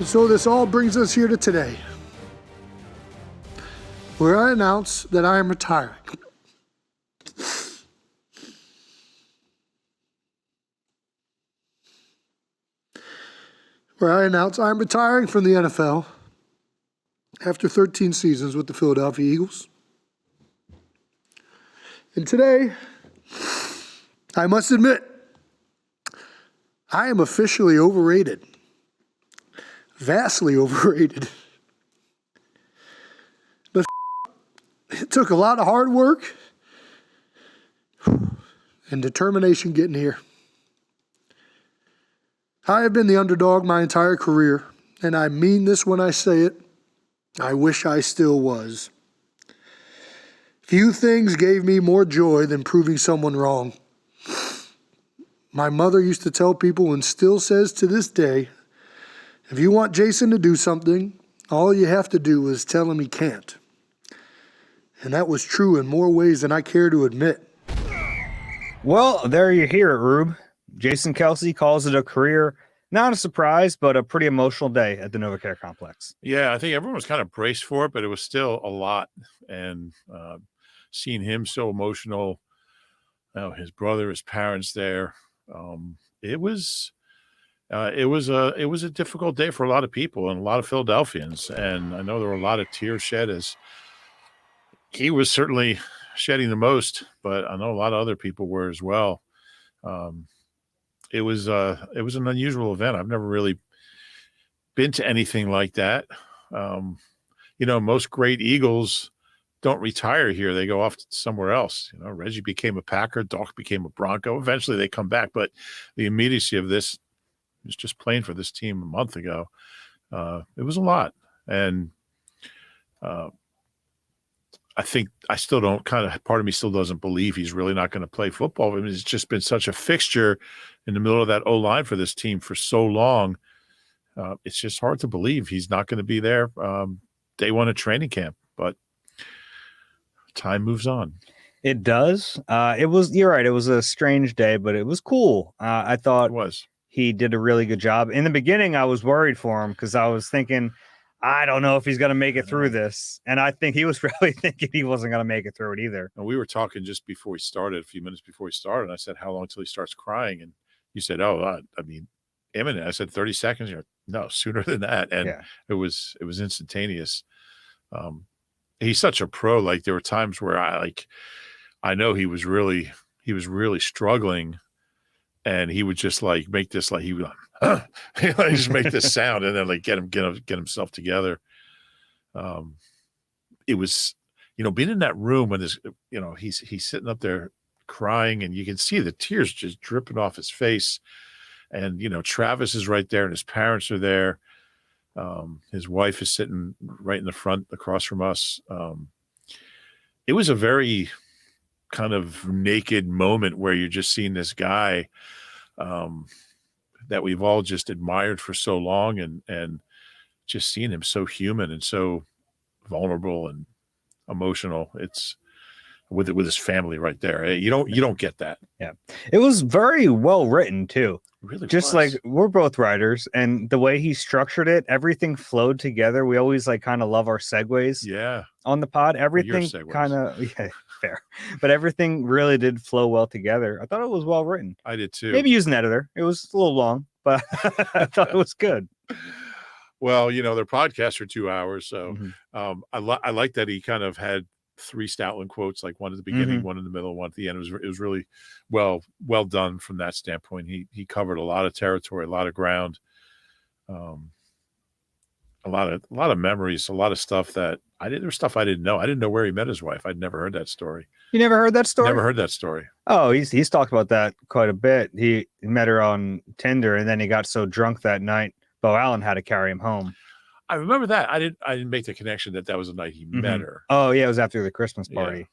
So this all brings us here to today, where I announce that I am retiring. Where I announce I'm retiring from the NFL after 13 seasons with the Philadelphia Eagles. And today, I must admit, I am officially overrated. Vastly overrated. But it took a lot of hard work and determination getting here. I have been the underdog my entire career, and I mean this when I say it. I wish I still was. Few things gave me more joy than proving someone wrong. My mother used to tell people, and still says to this day, if you want Jason to do something, all you have to do is tell him he can't. And that was true in more ways than I care to admit. Well, there you hear it, Rube. Jason Kelce calls it a career, not a surprise, but a pretty emotional day at the NovaCare complex. Yeah, I think everyone was kind of braced for it, but it was still a lot. And seeing him so emotional, his brother, his parents there, it was a difficult day for a lot of people and a lot of Philadelphians. And I know there were a lot of tears shed, as he was certainly shedding the most, but I know a lot of other people were as well. It was an unusual event. I've never really been to anything like that. Most great Eagles don't retire here. They go off somewhere else. Reggie became a Packer, Doc became a Bronco. Eventually they come back, but the immediacy of this was just playing for this team a month ago. It was a lot. And I think I still don't part of me still doesn't believe he's really not going to play football. I mean, it's just been such a fixture in the middle of that O-line for this team for so long. It's just hard to believe he's not going to be there day one of training camp, but time moves on. It does. You're right. It was a strange day, but it was cool. I thought he did a really good job. In the beginning, I was worried for him because I was thinking, I don't know if he's going to make it through this. And I think he was really thinking he wasn't going to make it through it either. And we were talking just before he started, a few minutes before he started. And I said, how long until he starts crying? And you said, imminent. I said 30 seconds. No, sooner than that. And it was instantaneous. He's such a pro. Like, there were times where I know he was really struggling, and he would just make this, he would just make this sound and then get himself together. It was, being in that room when he's sitting up there crying, and you can see the tears just dripping off his face. And, Travis is right there and his parents are there. His wife is sitting right in the front across from us. It was a very kind of naked moment where you're just seeing this guy that we've all just admired for so long, and just seeing him so human and so vulnerable and emotional. It's with his family right there. You don't get that. Yeah. It was very well written too. Really, just like, we're both writers, and the way he structured it, everything flowed together. We always kind of love our segues. Yeah. On the pod, everything kind of fair, but everything really did flow well together. I thought it was well written. I did too. Maybe use an editor. It was a little long, but I thought it was good. Well, their podcasts are 2 hours, so I like that he kind of had 3 Stoutland quotes, like one at the beginning, one in the middle, one at the end. It was really well done from that standpoint. He covered a lot of territory, a lot of ground, a lot of memories, a lot of stuff that there's stuff I didn't know. I didn't know where he met his wife. I'd never heard that story. You never heard that story? Never heard that story. Oh, he's talked about that quite a bit. He met her on Tinder, and then he got so drunk that night, Bo Allen had to carry him home. I remember that. I didn't make the connection that was the night he met her. Oh yeah, it was after the Christmas party.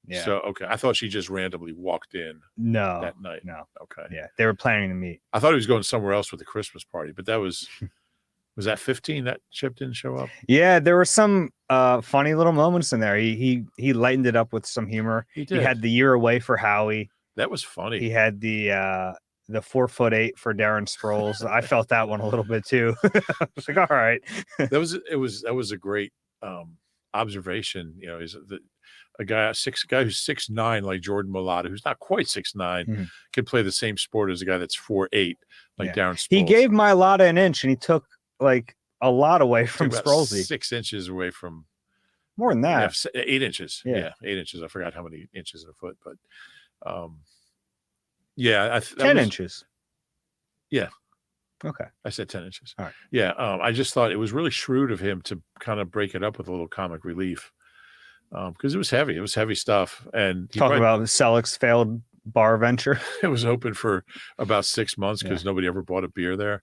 Yeah. So okay, I thought she just randomly walked in. No, that night. No. Okay. Yeah, they were planning to meet. I thought he was going somewhere else with the Christmas party, but that was that 15 that Chip didn't show up? Yeah, there were some funny little moments in there. He lightened it up with some humor. He did. He had the year away for Howie. That was funny. He had the the 4'8" for Darren Sproles. I felt that one a little bit too. I was like, all right. That was a great observation. You know, a guy who's 6'9", like Jordan Mailata, who's not quite 6'9", can play the same sport as a guy that's 4'8", like Darren Sproles. He gave Mailata an inch, and he took like a lot away from Sprolesy. 6 inches away from. More than that. Yeah, 8 inches. Yeah. 8 inches. I forgot how many inches in a foot, but 10 inches. Yeah. Okay. I said 10 inches. All right. Yeah. I just thought it was really shrewd of him to kind of break it up with a little comic relief. Because it was heavy. It was heavy stuff. And talking about Selleck's failed bar venture. It was open for about 6 months because nobody ever bought a beer there.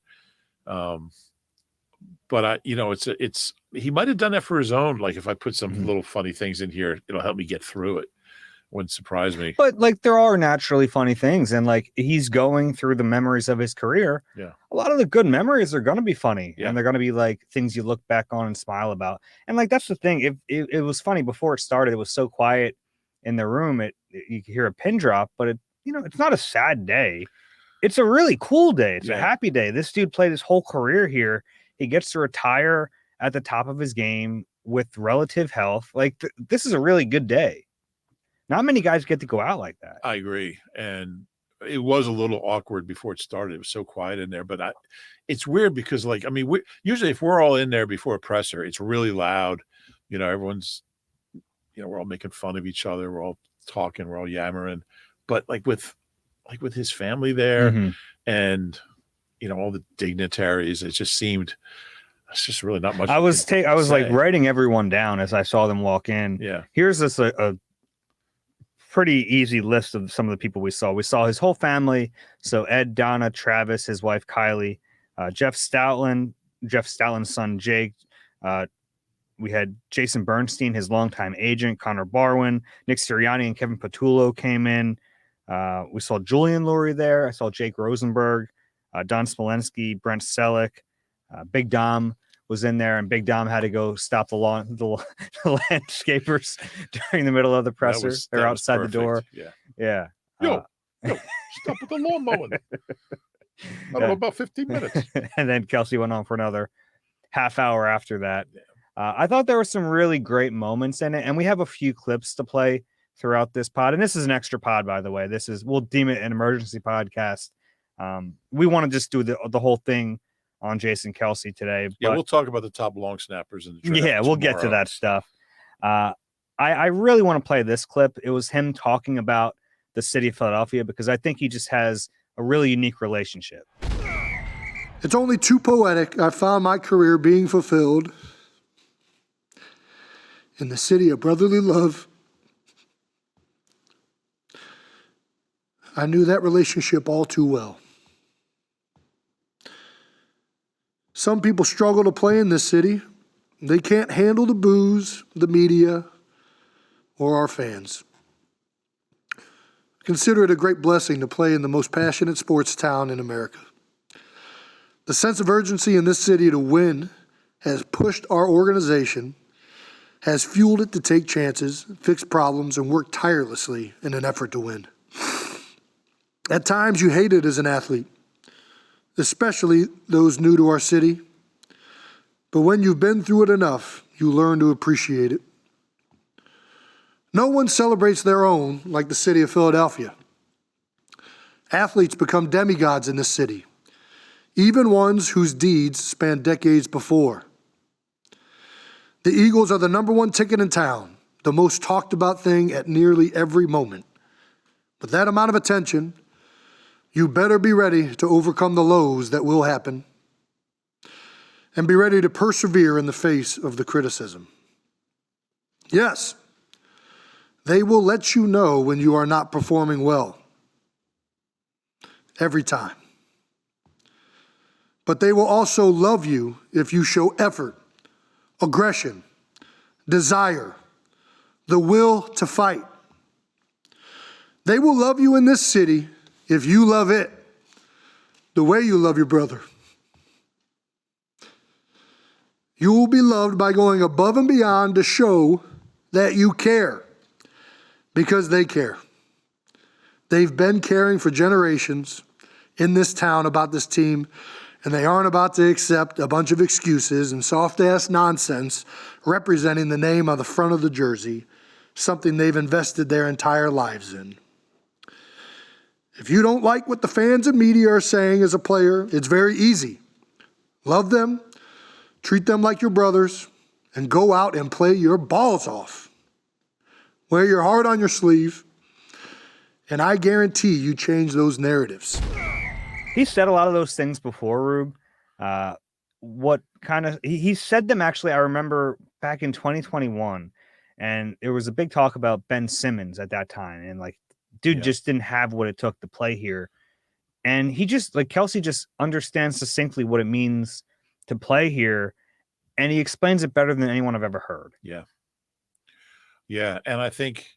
But it's he might have done that for his own. Like, if I put some little funny things in here, it'll help me get through it. Wouldn't surprise me. But like, there are naturally funny things, and like, he's going through the memories of his career. Yeah, a lot of the good memories are going to be funny, and they're going to be like things you look back on and smile about. And like, that's the thing. It was funny before it started. It was so quiet in the room. You could hear a pin drop, but it's not a sad day. It's a really cool day. It's a happy day. This dude played his whole career here. He gets to retire at the top of his game with relative health. Like, this is a really good day. Not many guys get to go out like that. I agree. And it was a little awkward before it started. It was so quiet in there. But it's weird because, like, I mean, usually if we're all in there before a presser, it's really loud. You know, everyone's, we're all making fun of each other. We're all talking. We're all yammering. But like with his family there and, all the dignitaries, it just seemed it's just really not much. I was like writing everyone down as I saw them walk in. Yeah. Here's this a pretty easy list of some of the people we saw. We saw his whole family. So Ed, Donna, Travis, his wife Kylie, Jeff Stoutland, Jeff Stoutland's son Jake. We had Jason Bernstein, his longtime agent, Connor Barwin, Nick Sirianni, and Kevin Patullo came in. We saw Julian Lurie there. I saw Jake Rosenberg, Don Smolensky, Brent Selleck, Big Dom was in there, and Big Dom had to go stop the landscapers during the middle of the presser. They're outside the door. Yeah. Yo, stop with the lawn mowing. I don't know, about 15 minutes. And then Kelce went on for another half hour after that. I thought there were some really great moments in it, and we have a few clips to play throughout this pod. And this is an extra pod, by the way. We'll deem it an emergency podcast. We want to just do the whole thing on Jason Kelce today. Yeah, we'll talk about the top long snappers in the draft. Yeah, we'll get to that stuff. I really want to play this clip. It was him talking about the city of Philadelphia because I think he just has a really unique relationship. It's only too poetic. I found my career being fulfilled in the city of brotherly love. I knew that relationship all too well. Some people struggle to play in this city. They can't handle the booze, the media, or our fans. Consider it a great blessing to play in the most passionate sports town in America. The sense of urgency in this city to win has pushed our organization, has fueled it to take chances, fix problems, and work tirelessly in an effort to win. At times, you hate it as an athlete, especially those new to our city. But when you've been through it enough, you learn to appreciate it. No one celebrates their own like the city of Philadelphia. Athletes become demigods in this city, even ones whose deeds span decades before. The Eagles are the #1 ticket in town, the most talked about thing at nearly every moment. With that amount of attention, you better be ready to overcome the lows that will happen and be ready to persevere in the face of the criticism. Yes, they will let you know when you are not performing well. Every time. But they will also love you if you show effort, aggression, desire, the will to fight. They will love you in this city if you love it the way you love your brother. You will be loved by going above and beyond to show that you care, because they care. They've been caring for generations, in this town about this team, and they aren't about to accept a bunch of excuses and soft-ass nonsense representing the name on the front of the jersey, something they've invested their entire lives in. If you don't like what the fans and media are saying as a player, it's very easy. Love them, treat them like your brothers, and go out and play your balls off. Wear your heart on your sleeve, and I guarantee you change those narratives. He said a lot of those things before, Rube. He said them actually, I remember back in 2021, and there was a big talk about Ben Simmons at that time, and like, dude just didn't have what it took to play here. And he just, like, Kelce just understands succinctly what it means to play here, and he explains it better than anyone I've ever heard. Yeah. Yeah, and I think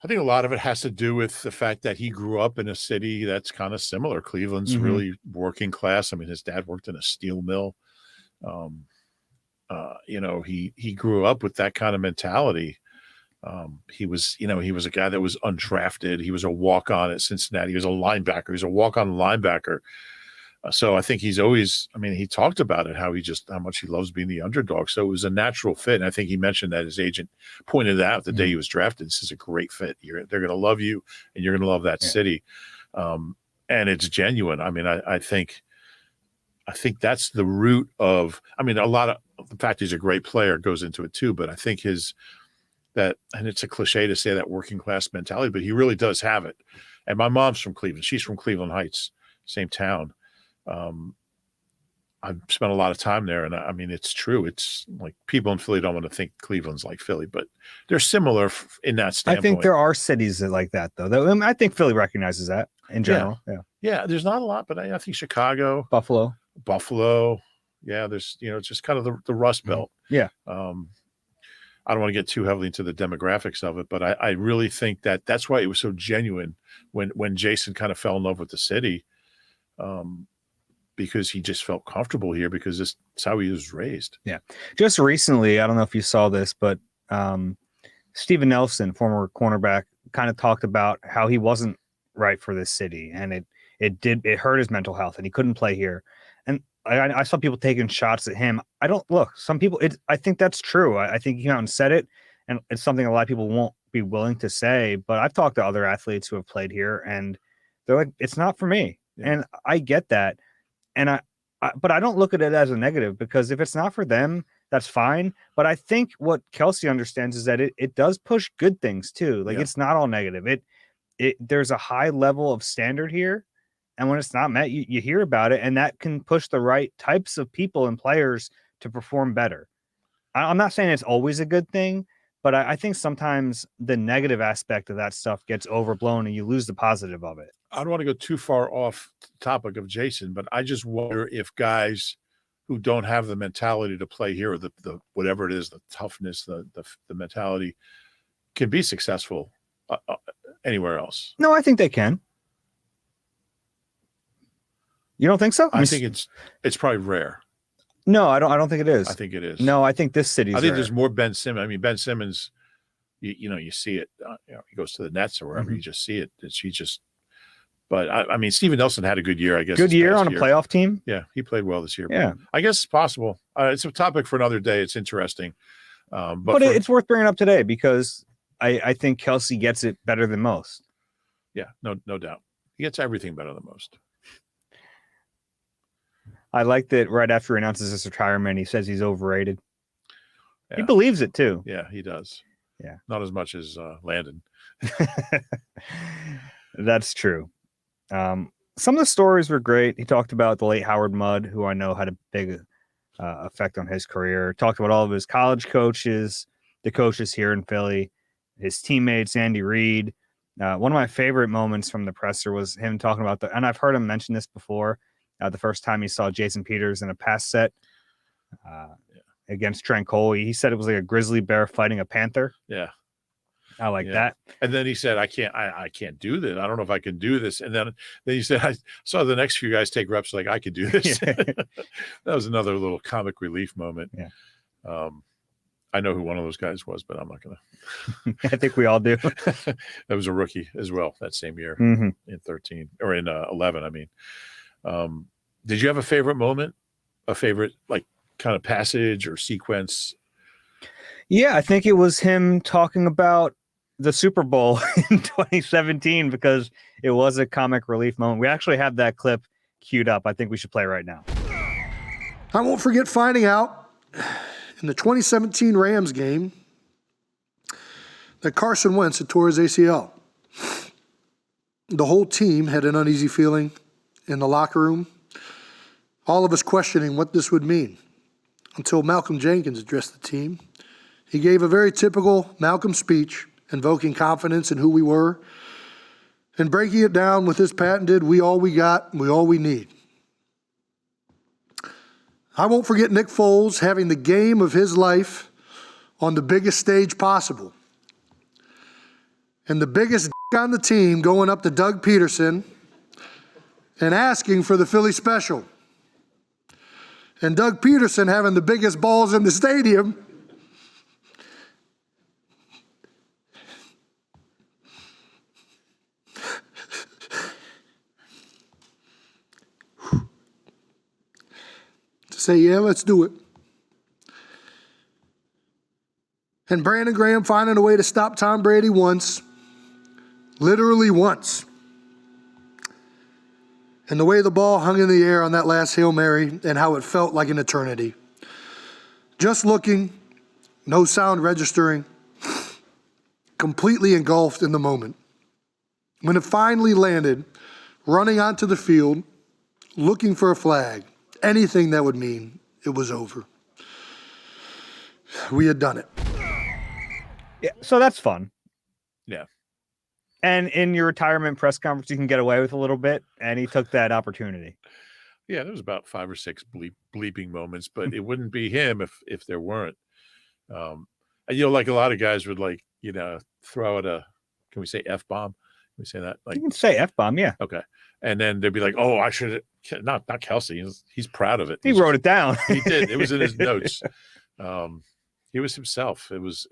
a lot of it has to do with the fact that he grew up in a city that's kind of similar. Cleveland's really working class. I mean, his dad worked in a steel mill. He grew up with that kind of mentality. He was a guy that was undrafted. He was a walk-on at Cincinnati. He was a linebacker. He was a walk-on linebacker. So I think he's always, he talked about it, how much he loves being the underdog. So it was a natural fit. And I think he mentioned that his agent pointed out the day he was drafted. This is a great fit. They're going to love you, and you're going to love that city. And it's genuine. I think that's the root of, a lot of the fact he's a great player goes into it too, but I think and it's a cliche to say that working class mentality, but he really does have it. And my mom's from Cleveland. She's from Cleveland Heights, same town. I've spent a lot of time there, and it's true. It's like people in Philly don't want to think Cleveland's like Philly, but they're similar in that standpoint. I think there are cities that like that, though. I think Philly recognizes that in general. Yeah. There's not a lot, but I think Chicago, Buffalo. Yeah, there's it's just kind of the Rust Belt. Yeah. I don't want to get too heavily into the demographics of it, but I really think that's why it was so genuine when Jason kind of fell in love with the city. Because he just felt comfortable here because it's how he was raised. Yeah. Just recently, I don't know if you saw this, but Steven Nelson, former cornerback, kind of talked about how he wasn't right for this city, and it hurt his mental health, and he couldn't play here. And I saw people taking shots at him. Some people, I think that's true. I think he came out and said it, and it's something a lot of people won't be willing to say, but I've talked to other athletes who have played here, and they're like, it's not for me. Yeah. And I get that. And but I don't look at it as a negative, because if it's not for them, that's fine. But I think what Kelce understands is that it does push good things too. Like, it's not all negative. There's a high level of standard here, and when it's not met, you hear about it, and that can push the right types of people and players to perform better. I'm not saying it's always a good thing, but I think sometimes the negative aspect of that stuff gets overblown, and you lose the positive of it. I don't want to go too far off the topic of Jason, but I just wonder if guys who don't have the mentality to play here, or the whatever it is, the toughness, the mentality, can be successful anywhere else. No, I think they can. You don't think so? I think it's probably rare. No, I don't think it is. I think it is. No, I think this city's rare. There's more Ben Simmons. Ben Simmons, you see it. He goes to the Nets or wherever, you just see it. But Steven Nelson had a good year, I guess. Good year on a playoff team. Yeah, he played well this year. Yeah, I guess it's possible. It's a topic for another day. It's interesting. But it's worth bringing up today, because I think Kelce gets it better than most. Yeah, no doubt. He gets everything better than most. I like that right after he announces his retirement, he says he's overrated. Yeah. He believes it too. Yeah, he does. Yeah. Not as much as Landon. That's true. Some of the stories were great. He talked about the late Howard Mudd, who I know had a big effect on his career. Talked about all of his college coaches, the coaches here in Philly, his teammates, Andy Reid. One of my favorite moments from the presser was him talking about and I've heard him mention this before, the first time he saw Jason Peters in a pass set against Trent Cole. He said it was like a grizzly bear fighting a panther. Yeah. I like that. And then he said, I can't do this. I don't know if I can do this. And then he said, I saw the next few guys take reps like I could do this. That was another little comic relief moment. Yeah. I know who one of those guys was, but I'm not going to. I think we all do. That was a rookie as well that same year Mm-hmm. in 13 or in 11. I mean, did you have a favorite moment, a favorite like kind of passage or sequence? Yeah, I think it was him talking about the Super Bowl in 2017 because it was a comic relief moment. We actually have that clip queued up. I think we should play right now. I won't forget finding out in the 2017 Rams game that Carson Wentz had tore his ACL. The whole team had an uneasy feeling in the locker room, all of us questioning what this would mean, until Malcolm Jenkins addressed the team. He gave a very typical Malcolm speech, invoking confidence in who we were, and breaking it down with his patented, we all we got, we all we need. I won't forget Nick Foles having the game of his life on the biggest stage possible. And the biggest on the team going up to Doug Peterson and asking for the Philly special. And Doug Peterson having the biggest balls in the stadium to say, yeah, let's do it. And Brandon Graham finding a way to stop Tom Brady once, literally once. And the way the ball hung in the air on that last Hail Mary and how it felt like an eternity. Just looking, no sound registering, completely engulfed in the moment. When it finally landed, running onto the field, looking for a flag, anything that would mean it was over. We had done it. Yeah, so that's fun. Yeah. And in your retirement press conference, you can get away with a little bit, and he took that opportunity. Yeah, there was about 5 or 6 bleeping moments, but it wouldn't be him if there weren't. And, like a lot of guys would throw out can we say F-bomb? Can we say that? Like, you can say F-bomb, yeah. Okay. And then they'd be like, oh, I should not Kelce. He's proud of it. He wrote it down. He did. It was in his notes. He was himself. It was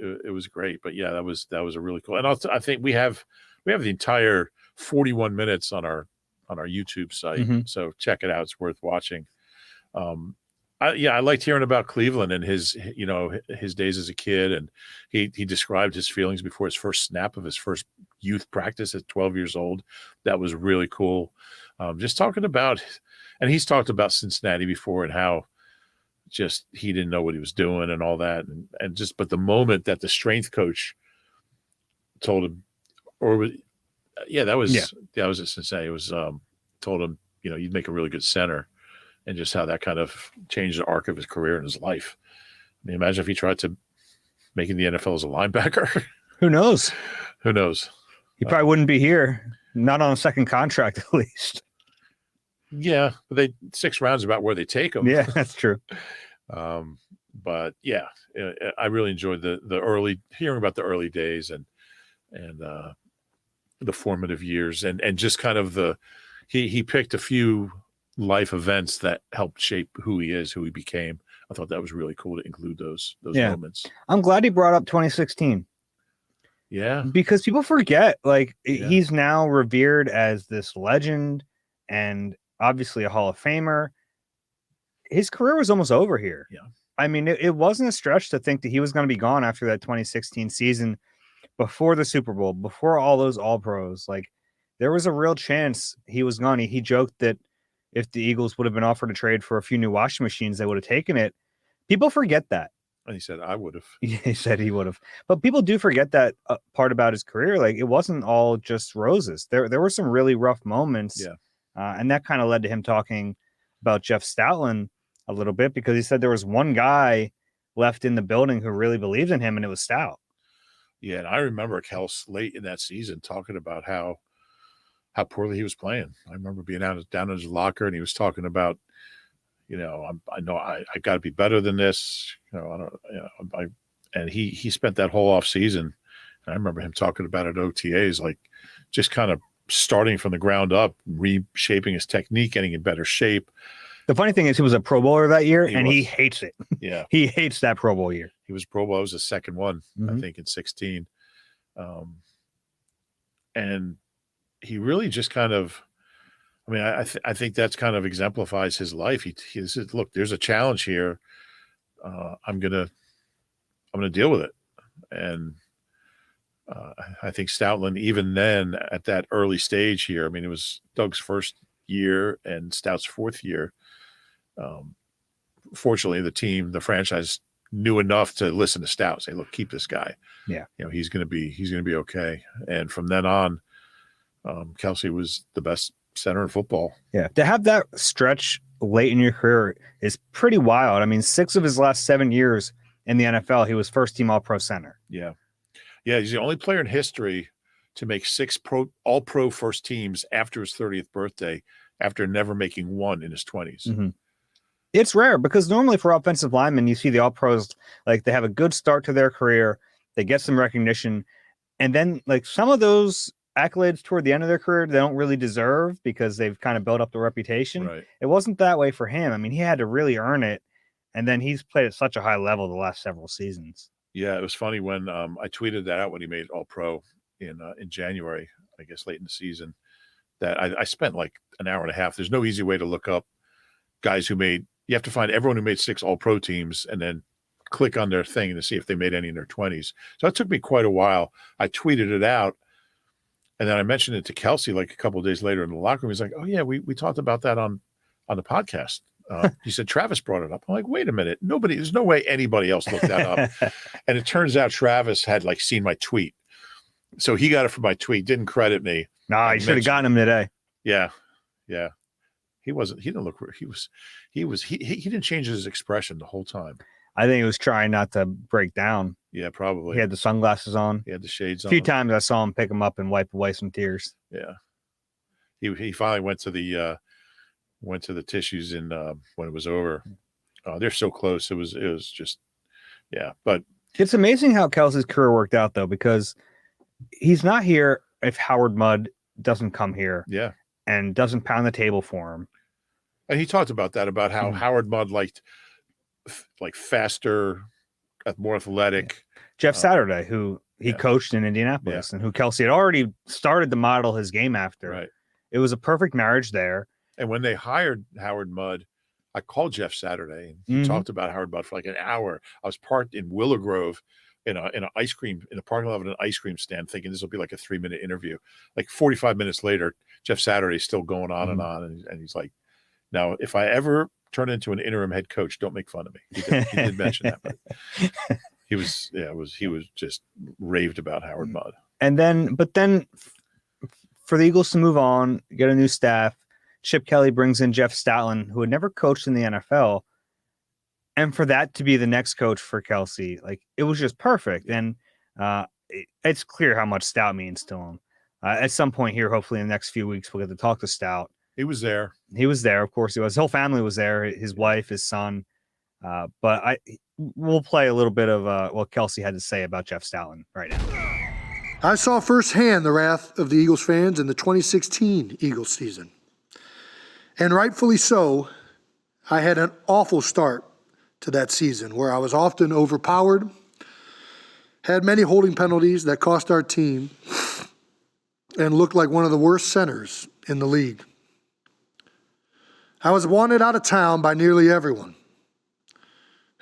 great. But yeah, that was a really cool. And I think we have the entire 41 minutes on our YouTube site. Mm-hmm. So check it out. It's worth watching. I liked hearing about Cleveland and his days as a kid. And he described his feelings before his first snap of his first youth practice at 12 years old. That was really cool. Just talking about, and he's talked about Cincinnati before and how just he didn't know what he was doing and all that. But the moment that the strength coach told him, that was at Cincinnati. It was told him, you'd make a really good center, and just how that kind of changed the arc of his career and his life. I mean, imagine if he tried to make it in the NFL as a linebacker. Who knows? Who knows? He probably wouldn't be here, not on a second contract at least. Yeah, but 6 rounds about where they take him. Yeah, that's true. But yeah, I really enjoyed the early hearing about the early days and the formative years and just kind of he picked a few life events that helped shape who he is, who he became. I thought that was really cool to include those moments. I'm glad he brought up 2016. Yeah. Because people forget, he's now revered as this legend and obviously a Hall of Famer. His career was almost over here. Yeah. I mean, it wasn't a stretch to think that he was going to be gone after that 2016 season, before the Super Bowl, before all those All-Pros. There was a real chance he was gone. He joked that if the Eagles would have been offered a trade for a few new washing machines, they would have taken it. People forget that. And he said, I would have. Yeah, he said he would have. But people do forget that part about his career. It wasn't all just roses. There were some really rough moments. Yeah. And that kind of led to him talking about Jeff Stoutland a little bit, because he said there was one guy left in the building who really believed in him, and it was Stout. Yeah, and I remember Kelce late in that season talking about how poorly he was playing. I remember being down in his locker, and he was talking about, I know I got to be better than this. And he spent that whole off season. And I remember him talking about it at OTAs, just kind of starting from the ground up, reshaping his technique, getting in better shape. The funny thing is, he was a Pro Bowler that year, and he hates it. Yeah, he hates that Pro Bowl year. He was Pro Bowl. I was the second one, Mm-hmm. I think, in 16. And he really just kind of, I mean, I think that's kind of exemplifies his life. He said, look, there's a challenge here. I'm gonna deal with it. And I think Stoutland, even then at that early stage here, I mean, it was Doug's first year and Stout's fourth year. Fortunately, the franchise knew enough to listen to Stout, say, look, keep this guy. Yeah. You know, he's going to be okay. And from then on, Kelce was the best center in football. Yeah. To have that stretch late in your career is pretty wild. I mean, 6 of his last 7 years in the NFL, he was first team All-Pro center. Yeah. Yeah. He's the only player in history to make 6 all-pro first teams after his 30th birthday, after never making one in his 20s. Mm-hmm. It's rare because normally for offensive linemen, you see the All-Pros, like they have a good start to their career, they get some recognition, and then like some of those accolades toward the end of their career, they don't really deserve because they've kind of built up the reputation. Right. It wasn't that way for him. I mean, he had to really earn it, and then he's played at such a high level the last several seasons. Yeah, it was funny when I tweeted that out when he made All-Pro in January, I guess late in the season, that I spent like an hour and a half. There's no easy way to look up guys who made. You have to find everyone who made 6 All-Pro teams and then click on their thing to see if they made any in their 20s. So it took me quite a while. I tweeted it out, and then I mentioned it to Kelce like a couple of days later in the locker room. He's like, "Oh yeah, we talked about that on the podcast." He said Travis brought it up. I'm like, "Wait a minute, there's no way anybody else looked that up." And it turns out Travis had like seen my tweet, so he got it from my tweet. Didn't credit me. Nah, you should have gotten him today. Yeah. He didn't look. He didn't change his expression the whole time. I think he was trying not to break down. Yeah, probably. He had the sunglasses on. He had the shades on. A few times I saw him pick them up and wipe away some tears. Yeah. He finally went to the tissues when it was over. They're so close. It was just, yeah. But it's amazing how Kelce's career worked out though, because he's not here if Howard Mudd doesn't come here. Yeah. And doesn't pound the table for him. And he talked about that, about how Howard Mudd liked like faster, more athletic. Yeah. Jeff Saturday, who he coached in Indianapolis and who Kelce had already started to model his game after. Right. It was a perfect marriage there. And when they hired Howard Mudd, I called Jeff Saturday and he talked about Howard Mudd for like an hour. I was parked in Willow Grove in a parking lot of an ice cream stand, thinking this will be like a 3-minute interview. Like 45 minutes later, Jeff Saturday's still going on and on, and he's like, "Now, if I ever turn into an interim head coach, don't make fun of me." He did mention that, but he was just raved about Howard Mudd. But then for the Eagles to move on, get a new staff, Chip Kelly brings in Jeff Stoutland, who had never coached in the NFL. And for that to be the next coach for Kelce, like it was just perfect. And it's clear how much Stout means to him. At some point here, hopefully in the next few weeks, we'll get to talk to Stout. He was there. Of course he was. His whole family was there, his wife, his son. But we'll play a little bit of what Kelce had to say about Jeff Stoutland right now. I saw firsthand the wrath of the Eagles fans in the 2016 Eagles season. And rightfully so. I had an awful start to that season where I was often overpowered, had many holding penalties that cost our team, and looked like one of the worst centers in the league. I was wanted out of town by nearly everyone.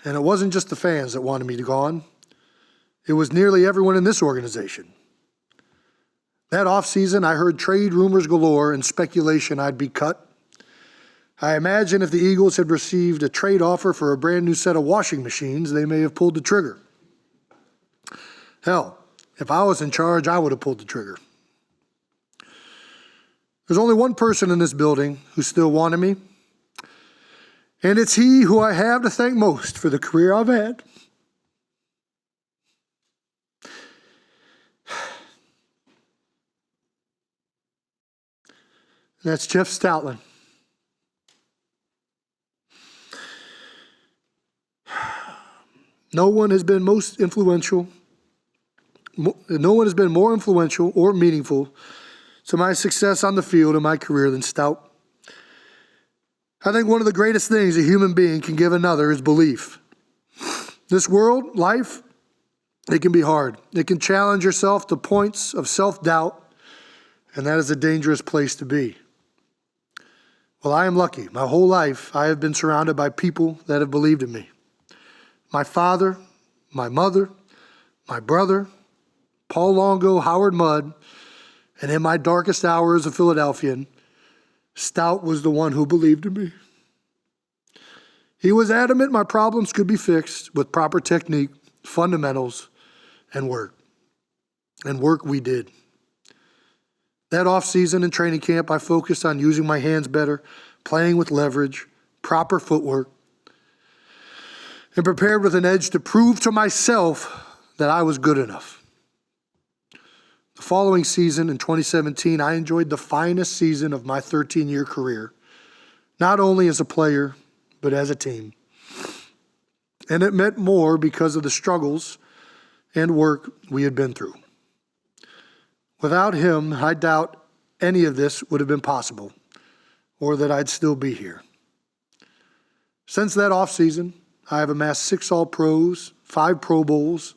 And it wasn't just the fans that wanted me to gone. It was nearly everyone in this organization. That offseason, I heard trade rumors galore and speculation I'd be cut. I imagine if the Eagles had received a trade offer for a brand new set of washing machines, they may have pulled the trigger. Hell, if I was in charge, I would have pulled the trigger. There's only one person in this building who still wanted me, and it's he who I have to thank most for the career I've had. And that's Jeff Stoutland. No one has been more influential or meaningful to my success on the field in my career than Stout. I think one of the greatest things a human being can give another is belief. This world, life, it can be hard. It can challenge yourself to points of self-doubt, and that is a dangerous place to be. Well, I am lucky. My whole life, I have been surrounded by people that have believed in me. My father, my mother, my brother, Paul Longo, Howard Mudd, and in my darkest hour as a Philadelphian, Stout was the one who believed in me. He was adamant my problems could be fixed with proper technique, fundamentals, and work. And work we did. That off-season and training camp, I focused on using my hands better, playing with leverage, proper footwork, and prepared with an edge to prove to myself that I was good enough. The following season, in 2017, I enjoyed the finest season of my 13-year career, not only as a player, but as a team. And it meant more because of the struggles and work we had been through. Without him, I doubt any of this would have been possible, or that I'd still be here. Since that offseason, I have amassed 6 All-Pros, 5 Pro Bowls,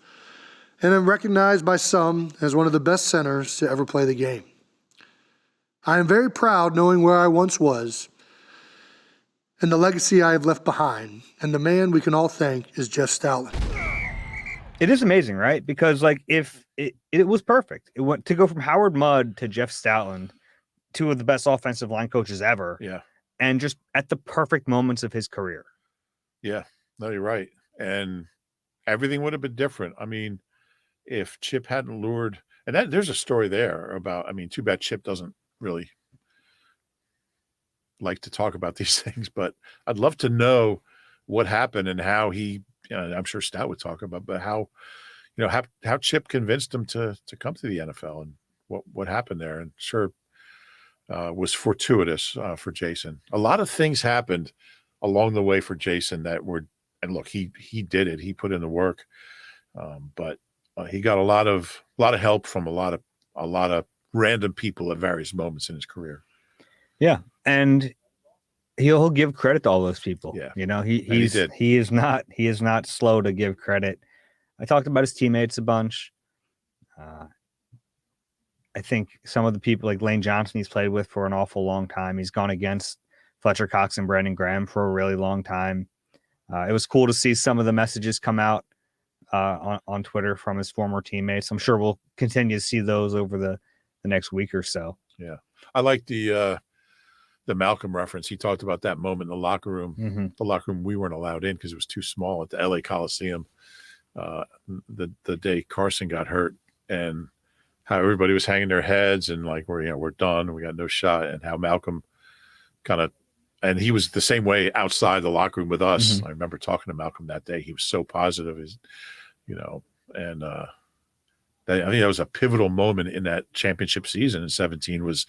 and am recognized by some as one of the best centers to ever play the game. I am very proud knowing where I once was and the legacy I have left behind, and the man we can all thank is Jeff Stoutland. It is amazing, right? Because if it was perfect. It went to go from Howard Mudd to Jeff Stoutland, 2 of the best offensive line coaches ever. Yeah. And just at the perfect moments of his career. Yeah. No, you're right. And everything would have been different. I mean, if Chip hadn't lured, and there's a story there about, too bad Chip doesn't really like to talk about these things, but I'd love to know what happened and how he, I'm sure Stout would talk about, but how Chip convinced him to come to the NFL and what happened there. And sure, was fortuitous for Jason. A lot of things happened along the way for Jason that were, and look, he did it. He put in the work, but he got a lot of help from a lot of random people at various moments in his career. Yeah, and he'll give credit to all those people. Yeah, he is not slow to give credit. I talked about his teammates a bunch. I think some of the people like Lane Johnson he's played with for an awful long time. He's gone against Fletcher Cox and Brandon Graham for a really long time. It was cool to see some of the messages come out on Twitter from his former teammates. I'm sure we'll continue to see those over the next week or so. Yeah, I like the Malcolm reference. He talked about that moment in the locker room. Mm-hmm. The locker room we weren't allowed in because it was too small at the LA Coliseum. The day Carson got hurt, and how everybody was hanging their heads and like we're done, we got no shot, and how Malcolm and he was the same way outside the locker room with us. Mm-hmm. I remember talking to Malcolm that day. He was so positive, and I think that was a pivotal moment in that championship season in 2017 was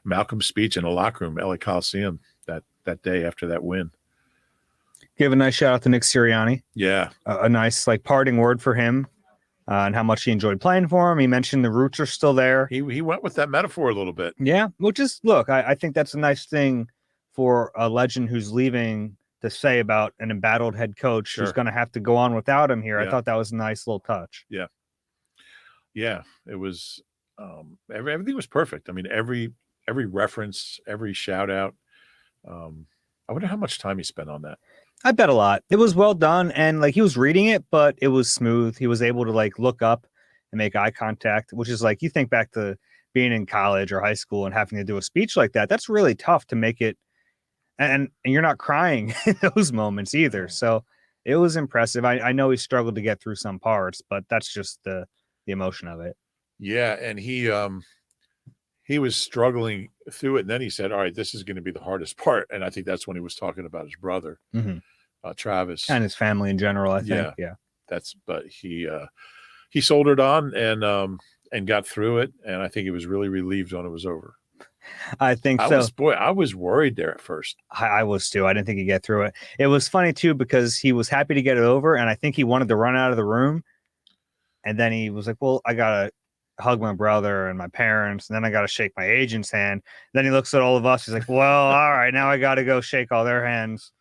Malcolm's speech in the locker room, LA Coliseum, that day after that win. Give a nice shout out to Nick Sirianni. Yeah. A nice parting word for him and how much he enjoyed playing for him. He mentioned the roots are still there. He went with that metaphor a little bit. Yeah, which is, look, I think that's a nice thing for a legend who's leaving to say about an embattled head coach who's going to have to go on without him here. Yeah. I thought that was a nice little touch. Yeah. Yeah, it was everything was perfect. I mean, every reference, every shout out. I wonder how much time he spent on that. I bet a lot. It was well done, and he was reading it, but it was smooth. He was able to look up and make eye contact, which is you think back to being in college or high school and having to do a speech like that. That's really tough to make it, and you're not crying in those moments either. So it was impressive. I know he struggled to get through some parts, but that's just the emotion of it. Yeah, and he was struggling through it, and then he said, all right, this is going to be the hardest part. And I think that's when he was talking about his brother, Travis. And his family in general, I think. Yeah. But he soldiered on and got through it, and I think he was really relieved when it was over. I think so. I was worried there at first. I was too. I didn't think he'd get through it. It was funny too, because he was happy to get it over, and I think he wanted to run out of the room. And then he was like, well, I got to hug my brother and my parents, and then I got to shake my agent's hand. Then he looks at all of us. He's like, well, all right, now I got to go shake all their hands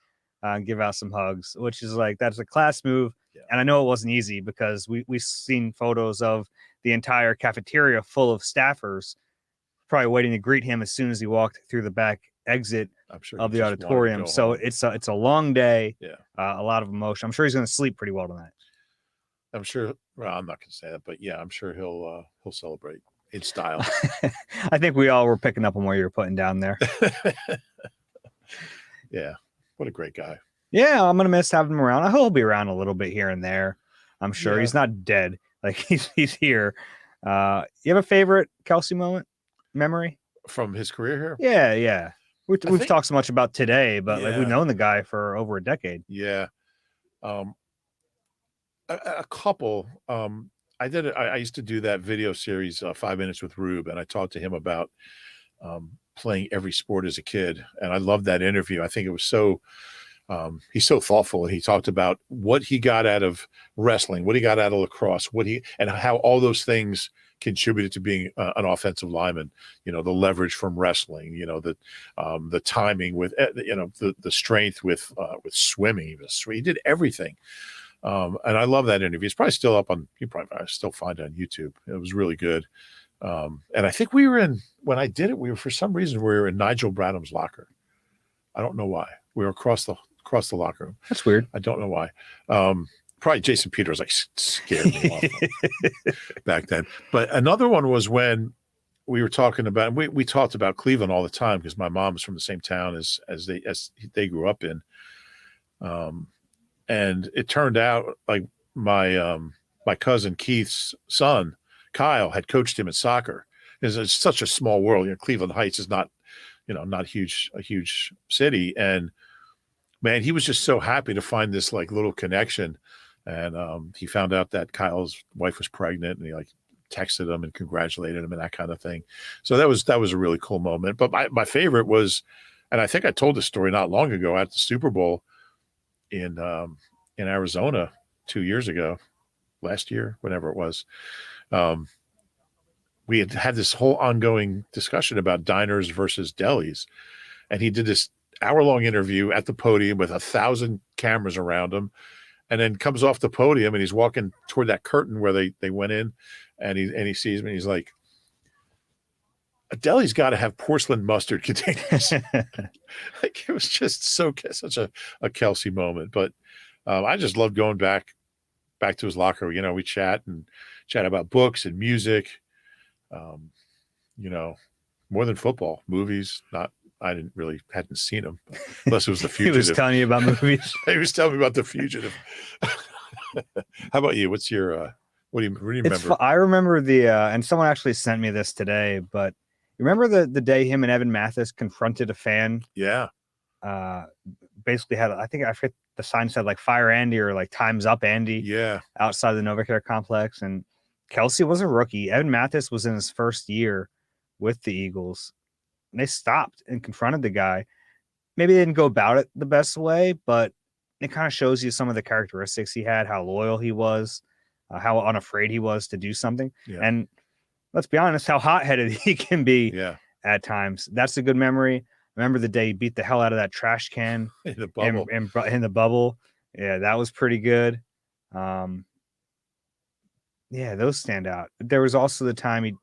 and give out some hugs, which is that's a class move. Yeah. And I know it wasn't easy because we've seen photos of the entire cafeteria full of staffers probably waiting to greet him as soon as he walked through the back exit I'm sure of he the just wanted to auditorium. go So home. it's a long day. Yeah. A lot of emotion. I'm sure he's going to sleep pretty well tonight. I'm sure. Well, I'm not going to say that, but yeah, I'm sure he'll celebrate in style. I think we all were picking up on what you were putting down there. Yeah. What a great guy. Yeah, I'm going to miss having him around. I hope he'll be around a little bit here and there. I'm sure Yeah. he's not dead. Like he's here. You have a favorite Kelce moment memory From his career here? Yeah. We've talked so much about today, but like we've known the guy for over a decade. Yeah. A couple. I used to do that video series, 5 Minutes with Rube, and I talked to him about playing every sport as a kid, and I loved that interview. I think it was so. He's so thoughtful, and he talked about what he got out of wrestling, what he got out of lacrosse, and how all those things contributed to being an offensive lineman. You know, the leverage from wrestling. You know, the timing with the strength with swimming. He did everything. And I love that interview. It's probably still up on. You probably still find it on YouTube. It was really good. And I think when I did it, for some reason we were in Nigel Bradham's locker. I don't know why. We were across the locker room. That's weird. I don't know why. Probably Jason Peters like scared me off back then. But another one was when we were talking about. We talked about Cleveland all the time because my mom was from the same town as they grew up in. And it turned out like my cousin Keith's son Kyle had coached him in soccer. It's such a small world. You know, Cleveland Heights is not a huge city, and man, he was just so happy to find this like little connection. And he found out that Kyle's wife was pregnant, and he like texted him and congratulated him and that kind of thing. So that was a really cool moment. But my favorite was, and I think I told this story not long ago at the Super Bowl in Arizona 2 years ago, last year, whenever it was. We had this whole ongoing discussion about diners versus delis, and he did this hour-long interview at the podium with 1,000 cameras around him, and then comes off the podium and he's walking toward that curtain where they went in, and he sees me and he's like, a deli's got to have porcelain mustard containers. Like, it was just such a Kelce moment. But I just loved going back to his locker. You know, we chat about books and music. More than football, movies. I hadn't seen them unless it was The Fugitive. He was telling you about movies. He was telling me about The Fugitive. How about you? What's your what do you remember? I remember and someone actually sent me this today, but you remember the day him and Evan Mathis confronted a fan? Yeah. Basically I forget the sign said like "Fire Andy" or like "Time's Up Andy." Yeah. Outside the NovaCare complex, and Kelce was a rookie. Evan Mathis was in his first year with the Eagles. And they stopped and confronted the guy. Maybe they didn't go about it the best way, but it kind of shows you some of the characteristics he had, how loyal he was, how unafraid he was to do something. Yeah. And let's be honest, how hot-headed he can be at times. That's a good memory. Remember the day he beat the hell out of that trash can in the bubble. In the bubble. Yeah, that was pretty good. Yeah, those stand out. There was also the time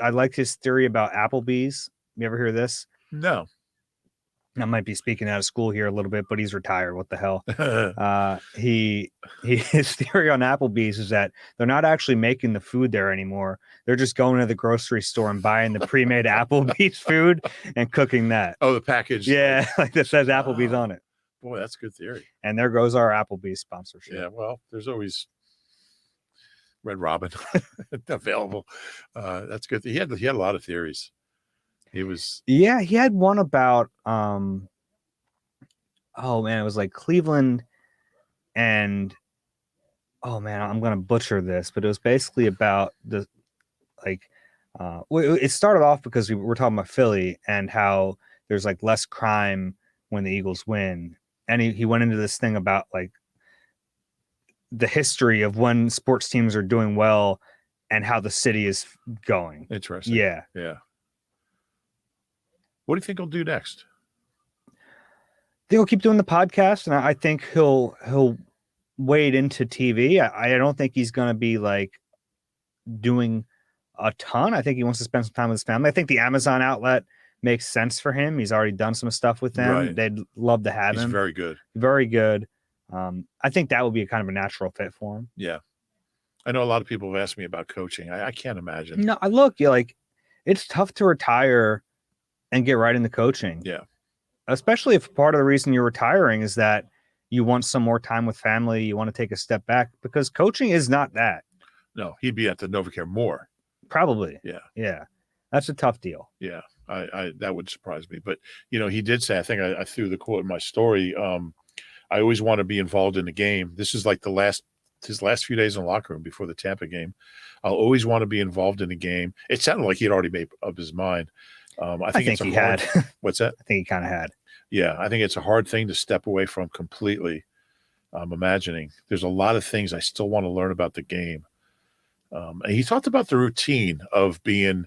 I liked his theory about Applebee's. You ever hear this? No. I might be speaking out of school here a little bit, but he's retired. What the hell? His theory on Applebee's is that they're not actually making the food there anymore. They're just going to the grocery store and buying the pre-made Applebee's food and cooking that. Oh, the package. Yeah, like that says Applebee's on it. Boy, that's good theory. And there goes our Applebee's sponsorship. Yeah, well, there's always Red Robin available. That's good. He had a lot of theories. He had one about it was like Cleveland and I'm gonna butcher this, but it was basically about it started off because we were talking about Philly and how there's like less crime when the Eagles win, and he went into this thing about like the history of when sports teams are doing well and how the city is going. Interesting. Yeah. What do you think he'll do next? I think he'll keep doing the podcast, and I think he'll wade into TV. I don't think he's going to be like doing a ton. I think he wants to spend some time with his family. I think the Amazon outlet makes sense for him. He's already done some stuff with them. Right. They'd love to have He's him. very good. Very good. I think that would be a kind of a natural fit for him. Yeah. I know a lot of people have asked me about coaching. I can't imagine. No, look, you're like, it's tough to retire and get right into coaching. Yeah. Especially if part of the reason you're retiring is that you want some more time with family. You want to take a step back, because coaching is not that. No, he'd be at the NovaCare more. Probably. Yeah. Yeah. That's a tough deal. Yeah. I that would surprise me. But, he did say, I think I threw the quote in my story. I always want to be involved in the game. This is like his last few days in the locker room before the Tampa game. I'll always want to be involved in the game. It sounded like he'd already made up his mind. I think he had. What's that? I think he kind of had. Yeah, I think it's a hard thing to step away from completely. I'm imagining there's a lot of things I still want to learn about the game. And he talked about the routine of being,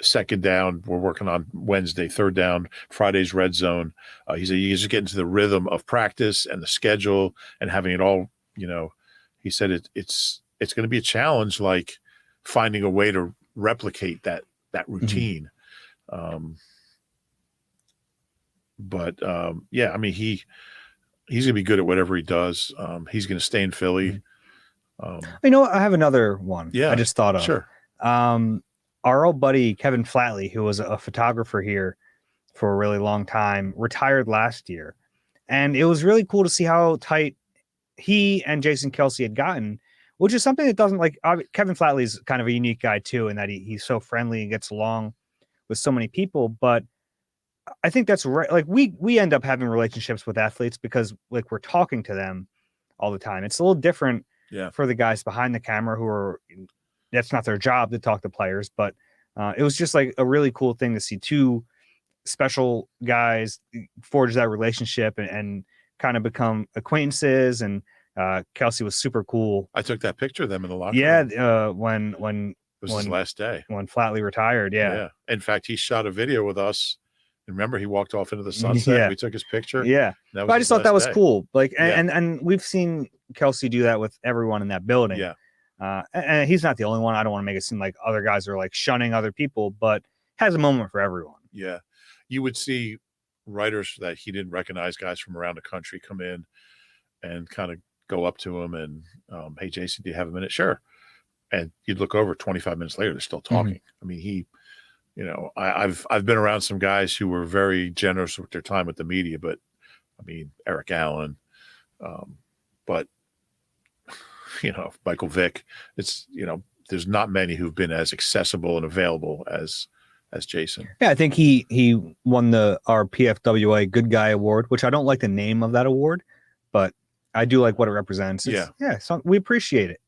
second down, we're working on Wednesday, third down, Friday's red zone. He said you just get into the rhythm of practice and the schedule and having it all, he said it's going to be a challenge, like finding a way to replicate that routine. Mm-hmm. Yeah, I mean, he's going to be good at whatever he does. He's going to stay in Philly. I have another one. Yeah, I just thought of. Sure. Our old buddy, Kevin Flatley, who was a photographer here for a really long time, retired last year. And it was really cool to see how tight he and Jason Kelce had gotten, which is something that doesn't Kevin Flatley's kind of a unique guy too, in that he's so friendly and gets along with so many people. But I think that's right. Like we end up having relationships with athletes because like we're talking to them all the time. It's a little different for the guys behind the camera who are, that's not their job to talk to players, but it was just like a really cool thing to see two special guys forge that relationship and kind of become acquaintances. And Kelce was super cool. I took that picture of them in the locker room. Yeah. When it was his last day, when Flatley retired. Yeah. In fact, he shot a video with us. Remember, he walked off into the sunset. Yeah. We took his picture. Yeah. But I just thought that was cool. Like, and we've seen Kelce do that with everyone in that building. Yeah. And he's not the only one. I don't want to make it seem like other guys are like shunning other people, but has a moment for everyone. Yeah. You would see writers that he didn't recognize, guys from around the country, come in and kind of go up to him and, hey, Jason, do you have a minute? Sure. And you'd look over 25 minutes later, they're still talking. Mm-hmm. I mean, I've been around some guys who were very generous with their time with the media, but I mean, Eric Allen, but Michael Vick, it's, there's not many who've been as accessible and available as Jason. Yeah. I think he won our PFWA Good Guy Award, which I don't like the name of that award, but I do like what it represents. Yeah. So we appreciate it.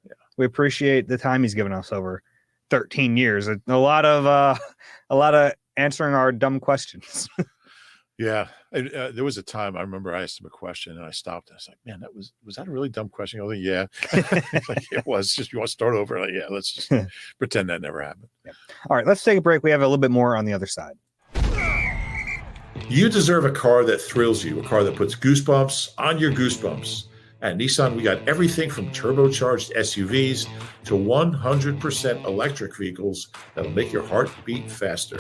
Yeah. We appreciate the time he's given us over 13 years. A lot of answering our dumb questions. Yeah. There was a time I remember I asked him a question and I stopped. And I was like, man, was that a really dumb question? I was like, yeah. Like, it was. Just, you want to start over? Like, yeah, let's just pretend that never happened. Yeah. All right, let's take a break. We have a little bit more on the other side. You deserve a car that thrills you, a car that puts goosebumps on your goosebumps. At Nissan, we got everything from turbocharged SUVs to 100% electric vehicles that'll make your heart beat faster.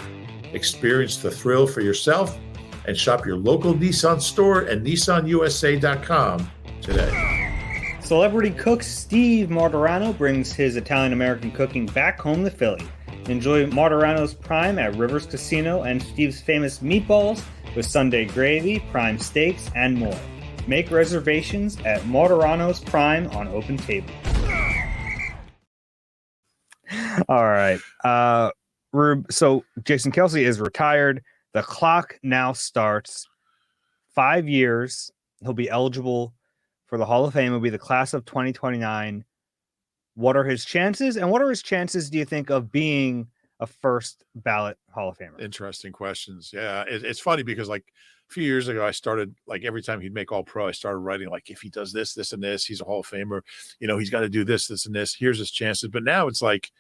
Experience the thrill for yourself and shop your local Nissan store at nissanusa.com today. Celebrity cook Steve Martorano brings his Italian-American cooking back home to Philly. Enjoy Martorano's Prime at Rivers Casino and Steve's famous meatballs with Sunday gravy, prime steaks, and more. Make reservations at Martorano's Prime on Open Table. All right. So Jason Kelce is retired. The clock now starts. 5 years. He'll be eligible for the Hall of Fame. It'll be the class of 2029. What are his chances? And what are his chances, do you think, of being a first ballot Hall of Famer? Interesting questions. Yeah. It's funny because like a few years ago, I started like every time he'd make All Pro, I started writing like, if he does this, this, and this, he's a Hall of Famer. He's got to do this, this, and this. Here's his chances. But now it's like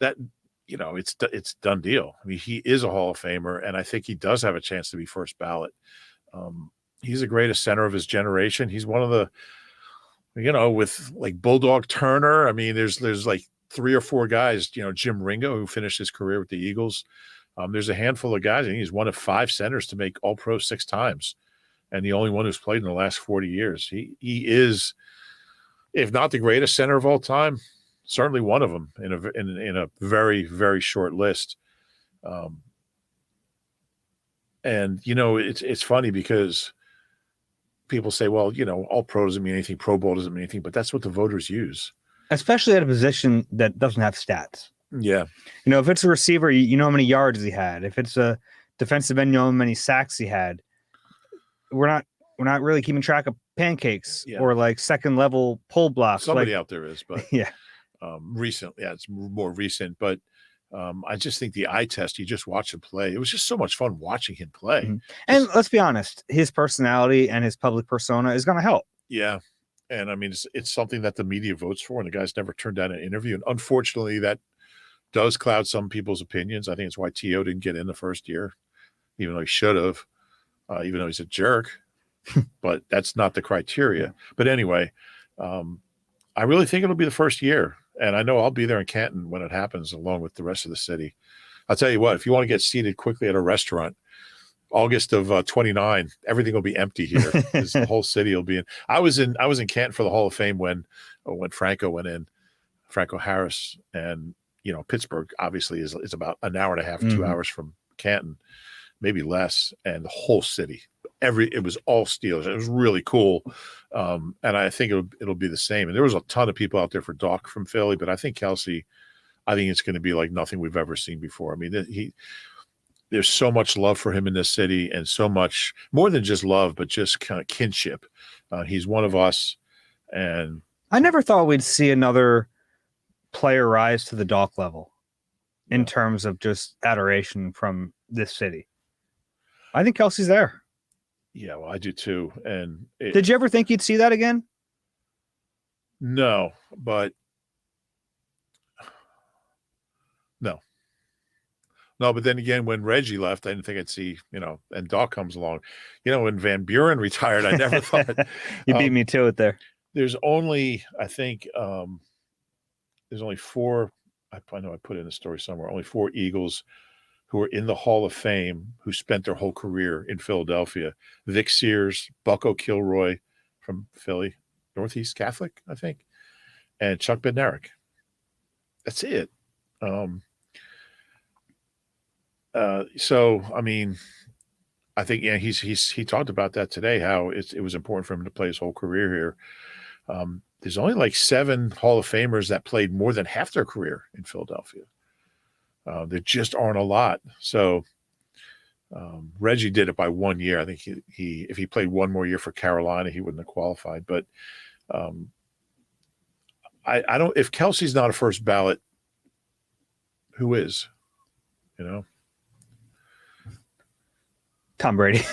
that, it's done deal. I mean, he is a Hall of Famer, and I think he does have a chance to be first ballot. He's the greatest center of his generation. He's one of the, with like Bulldog Turner. I mean, there's like 3 or 4 guys, Jim Ringo, who finished his career with the Eagles. There's a handful of guys. I think he's one of 5 centers to make All-Pro 6 times, and the only one who's played in the last 40 years. He is, if not the greatest center of all time, certainly one of them in a very, very short list. And it's funny because people say, well, all pro doesn't mean anything, Pro Bowl doesn't mean anything, but that's what the voters use. Especially at a position that doesn't have stats. Yeah. If it's a receiver, you know how many yards he had. If it's a defensive end, you know how many sacks he had. We're not really keeping track of pancakes or like second level pull blocks. Somebody out there is, but yeah. Recent. Yeah, it's more recent, but I just think the eye test, you just watch him play. It was just so much fun watching him play. Mm-hmm. And let's be honest, his personality and his public persona is going to help. Yeah. And I mean, it's something that the media votes for, and the guy's never turned down an interview. And unfortunately, that does cloud some people's opinions. I think it's why T.O. didn't get in the first year, even though he should have, even though he's a jerk. But that's not the criteria. Yeah. But anyway, I really think it'll be the first year. And I know I'll be there in Canton when it happens, along with the rest of the city. I'll tell you what, if you want to get seated quickly at a restaurant, August of 29, everything will be empty here. The whole city will be in. I was in Canton for the Hall of Fame when Franco went in, Franco Harris, and Pittsburgh obviously is about an hour and a half, 2 hours from Canton, maybe less, and the whole city, it was all Steelers. It was really cool, and I think it'll be the same. And there was a ton of people out there for Doc from Philly, but I think Kelce, I think it's going to be like nothing we've ever seen before. I mean, there's so much love for him in this city, and so much more than just love, but just kind of kinship. He's one of us, and I never thought we'd see another player rise to the Doc level in terms of just adoration from this city. I think Kelce's there. Yeah, well, I do too. And did you ever think you'd see that again? No, but no. But then again, when Reggie left, I didn't think I'd see, and Doc comes along. When Van Buren retired, I never thought. You beat me to it there. There's only, I think, there's only 4. I know I put in the story somewhere. Only 4 Eagles who are in the Hall of Fame who spent their whole career in Philadelphia. Vic Sears, Bucko Kilroy from Philly, Northeast Catholic, I think, and Chuck Bednarik. That's it. So, I mean, I think, he talked about that today, how it was important for him to play his whole career here. There's only like 7 Hall of Famers that played more than half their career in Philadelphia. There just aren't a lot. So Reggie did it by 1 year. I think he if he played 1 more year for Carolina, he wouldn't have qualified. But I don't. If Kelce's not a first ballot, who is? Tom Brady.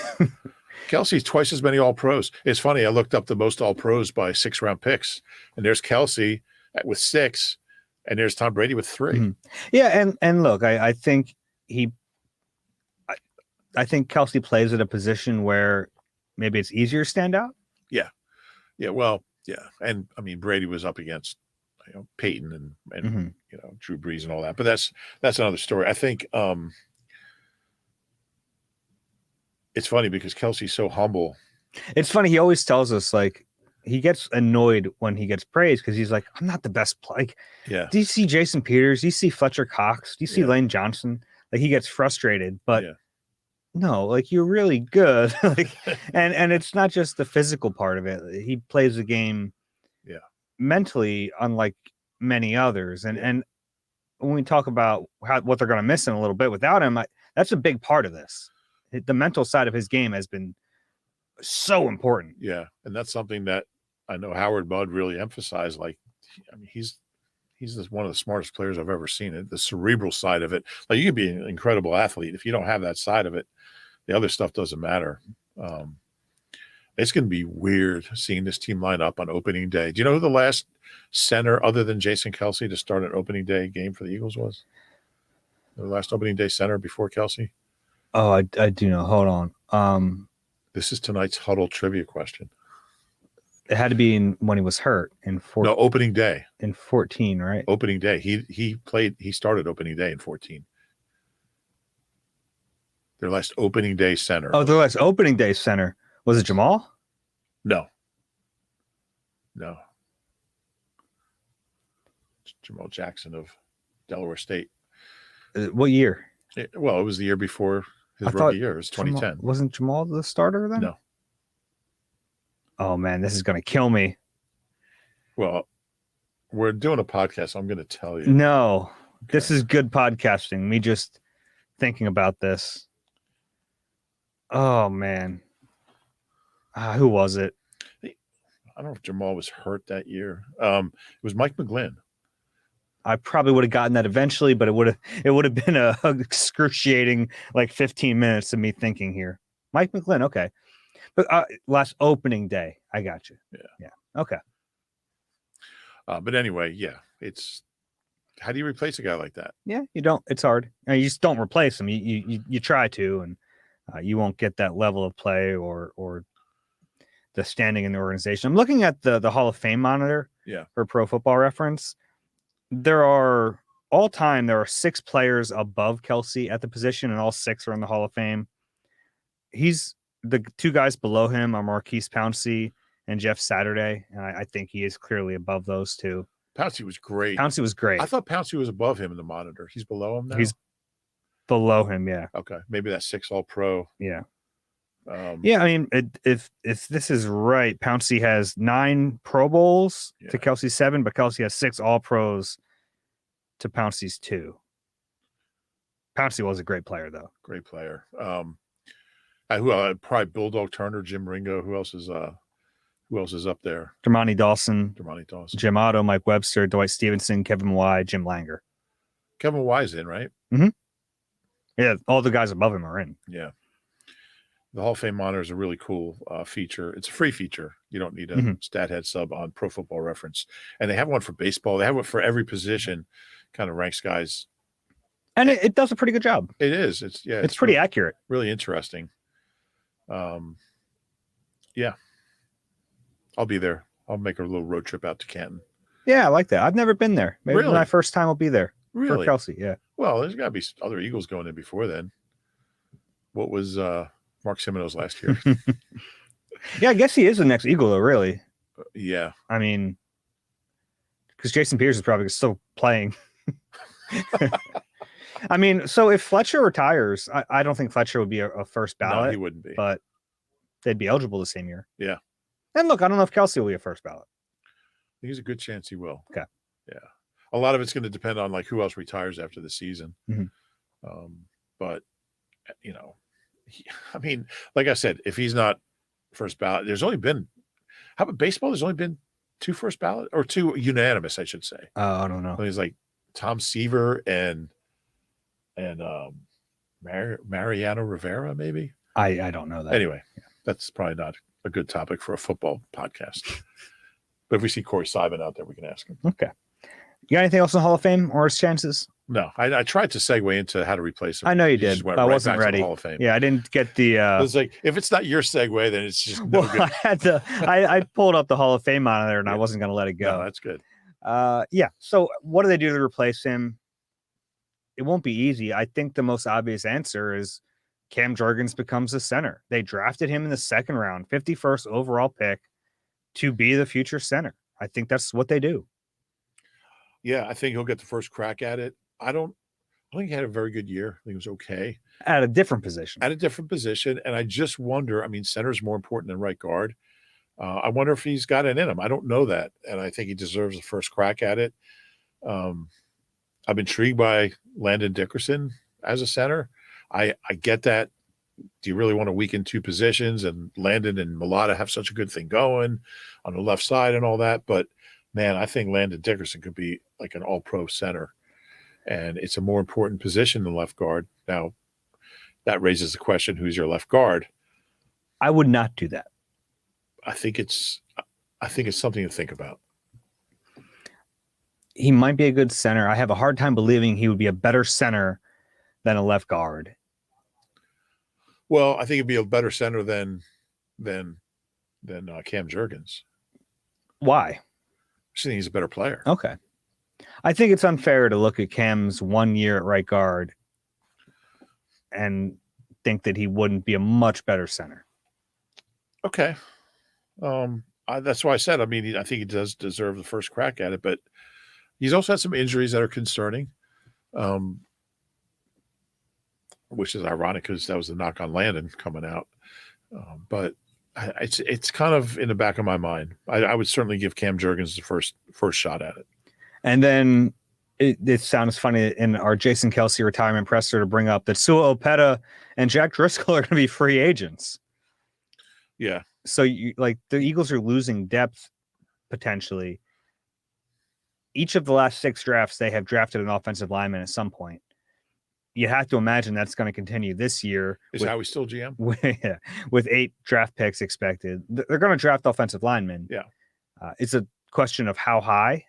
Kelce's twice as many All-Pros. It's funny. I looked up the most All-Pros by 6-round picks, and there's Kelce with 6. And there's Tom Brady with 3. Mm-hmm. Yeah, and look, I think I think Kelce plays at a position where maybe it's easier to stand out. Yeah. Well, yeah, and I mean Brady was up against Peyton and Drew Brees and all that, but that's another story. I think it's funny because Kelce's so humble. It's funny. He always tells us he gets annoyed when he gets praised because he's like, I'm not the best play. Yeah. Do you see Jason Peters? Do you see Fletcher Cox? Do you see Lane Johnson? He gets frustrated, but no, you're really good. and it's not just the physical part of it. He plays the game mentally, unlike many others. And when we talk about what they're going to miss in a little bit without him, that's a big part of this. The mental side of his game has been so important. Yeah. And that's something that I know Howard Mudd really emphasized. He's one of the smartest players I've ever seen. The cerebral side of it. You could be an incredible athlete. If you don't have that side of it, the other stuff doesn't matter. It's going to be weird seeing this team line up on opening day. Do you know who the last center other than Jason Kelce to start an opening day game for the Eagles was? The last opening day center before Kelce? Oh, I do know. Hold on. This is tonight's huddle trivia question. It had to be when he was hurt in opening day. In 14, right? Opening day. He started opening day in 14. Their last opening day center. Oh, their last opening day center. Was it Jamal? No. It's Jamal Jackson of Delaware State. What year? It was the year before his rookie year. It was 2010. Wasn't Jamal the starter then? No. Oh, man, this is going to kill me. Well, we're doing a podcast, so I'm going to tell you. No, This is good podcasting. Me just thinking about this. Oh, man. Who was it? I don't know if Jamal was hurt that year. It was Mike McGlynn. I probably would have gotten that eventually, but it would have been a excruciating 15 minutes of me thinking here. Mike McGlynn, okay. But last opening day, I got you. Yeah. Okay. But anyway, it's how do you replace a guy like that? Yeah, you don't. It's hard. You just don't replace him. You try to, and you won't get that level of play or the standing in the organization. I'm looking at the Hall of Fame monitor. For Pro Football Reference. There are 6 players above Kelce at the position, and all 6 are in the Hall of Fame. The 2 guys below him are Marquise Pouncey and Jeff Saturday, and I think he is clearly above those 2. Pouncey was great. I thought Pouncey was above him in the monitor. He's below him now? He's below him, yeah. Okay, maybe that's 6 All-Pro. Yeah. I mean, if this is right, Pouncey has 9 Pro Bowls to Kelce's 7, but Kelce has 6 All-Pros to Pouncey's 2. Pouncey was a great player, though. Great player. Probably Bulldog Turner, Jim Ringo. Who else is up there? Dermontti Dawson. Jim Otto, Mike Webster, Dwight Stevenson, Kevin Y, Jim Langer. Kevin Y's in, right? Mm-hmm. Yeah, all the guys above him are in. Yeah. The Hall of Fame monitor is a really cool feature. It's a free feature. You don't need a stat head sub on Pro Football Reference. And they have one for baseball. They have one for every position, kind of ranks guys. And it does a pretty good job. It is. It's pretty really accurate. Really interesting. Yeah. I'll be there. I'll make a little road trip out to Canton. Yeah, I like that. I've never been there. Maybe really? My first time I'll be there. Really? For Kelce, yeah. Well, there's got to be other Eagles going in before then. What was Mark Semino's last year? Yeah, I guess he is the next Eagle, though, really. Yeah. I mean, because Jason Pierce is probably still playing. I mean, so if Fletcher retires, I don't think Fletcher would be a first ballot. No, he wouldn't be. But they'd be eligible the same year. Yeah. And look, I don't know if Kelce will be a first ballot. I think there's a good chance he will. Okay. Yeah. A lot of it's going to depend on who else retires after the season. Mm-hmm. But, I mean, like I said, if he's not first ballot, how about baseball? There's only been 2 first ballot or 2 unanimous, I should say. I don't know. He's Tom Seaver and Mariano Rivera, maybe. I don't know that. Anyway, that's probably not a good topic for a football podcast. But if we see Corey Simon out there, we can ask him. Okay. You got anything else in the Hall of Fame or his chances? No, I tried to segue into how to replace him. I know you did, but I wasn't ready. Hall of Fame. Yeah, I didn't get the. It's if it's not your segue, then it's just no good. I pulled up the Hall of Fame monitor and I wasn't going to let it go. No, that's good. Yeah. So what do they do to replace him? It won't be easy. I think the most obvious answer is Cam Jurgens becomes the center. They drafted him in the 2nd round, 51st overall pick, to be the future center. I think that's what they do. Yeah, I think he'll get the first crack at it. I don't think he had a very good year. I think it was okay. At a different position. And I just wonder, I mean, center is more important than right guard. I wonder if he's got it in him. I don't know that. And I think he deserves the first crack at it. I'm intrigued by Landon Dickerson as a center. I get that. Do you really want to weaken 2 positions? And Landon and Mulata have such a good thing going on the left side and all that. But, man, I think Landon Dickerson could be like an all-pro center. And it's a more important position than left guard. Now, that raises the question, who's your left guard? I would not do that. I think it's something to think about. He might be a good center. I have a hard time believing he would be a better center than a left guard. Well, I think he'd be a better center than than Cam Jurgens. Why? I think he's a better player. Okay. I think it's unfair to look at Cam's 1 year at right guard and think that he wouldn't be a much better center. Okay. That's why I said, I mean, I think he does deserve the first crack at it, but he's also had some injuries that are concerning, which is ironic because that was the knock on Landon coming out. But it's kind of in the back of my mind. I would certainly give Cam Jurgens the first shot at it. And then it sounds funny in our Jason Kelce retirement presser to bring up that Sua Opeta and Jack Driscoll are going to be free agents. Yeah. So the Eagles are losing depth potentially. Each of the last 6 drafts, they have drafted an offensive lineman at some point. You have to imagine that's going to continue this year. Is how we still GM? With 8 draft picks expected. They're going to draft offensive linemen. Yeah. It's a question of how high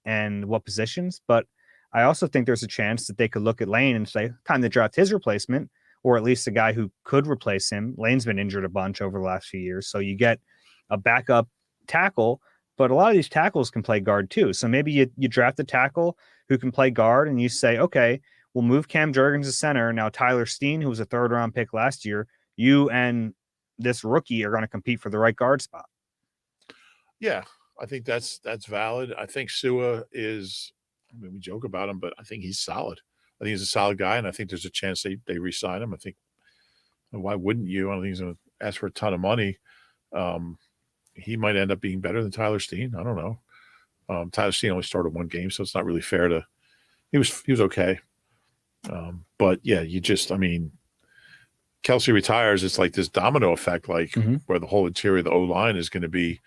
and what positions. But I also think there's a chance that they could look at Lane and say, time to draft his replacement, or at least a guy who could replace him. Lane's been injured a bunch over the last few years. So you get a backup tackle, but a lot of these tackles can play guard too. So maybe you draft a tackle who can play guard and you say, okay, we'll move Cam Jurgens to center. Now Tyler Steen, who was a 3rd round pick last year, you and this rookie are going to compete for the right guard spot. Yeah, I think that's valid. I think Sua is, I mean, we joke about him, but I think he's solid. I think he's a solid guy, and I think there's a chance they re-sign him. I think, why wouldn't you? I don't think he's going to ask for a ton of money. He might end up being better than Tyler Steen. I don't know. Tyler Steen only started 1 game, so it's not really fair to. He was okay, but yeah, Kelce retires. It's like this domino effect, where the whole interior of the O line is going to be,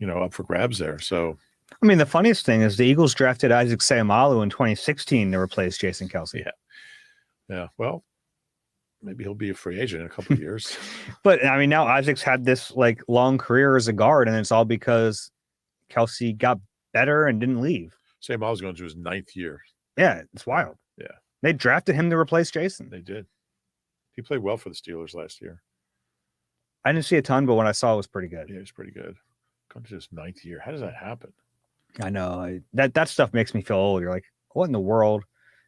up for grabs there. So. I mean, the funniest thing is the Eagles drafted Isaac Seumalo in 2016 to replace Jason Kelce. Yeah. Well, maybe he'll be a free agent in a couple of years. But I mean, now Isaac's had this long career as a guard, and it's all because Kelce got better and didn't leave. Seumalo's going to his 9th year. Yeah, it's wild. Yeah. They drafted him to replace Jason. They did. He played well for the Steelers last year. I didn't see a ton, but what I saw was pretty good. Yeah, it was pretty good. Going to his 9th year. How does that happen? I know that stuff makes me feel old. You're like, what in the world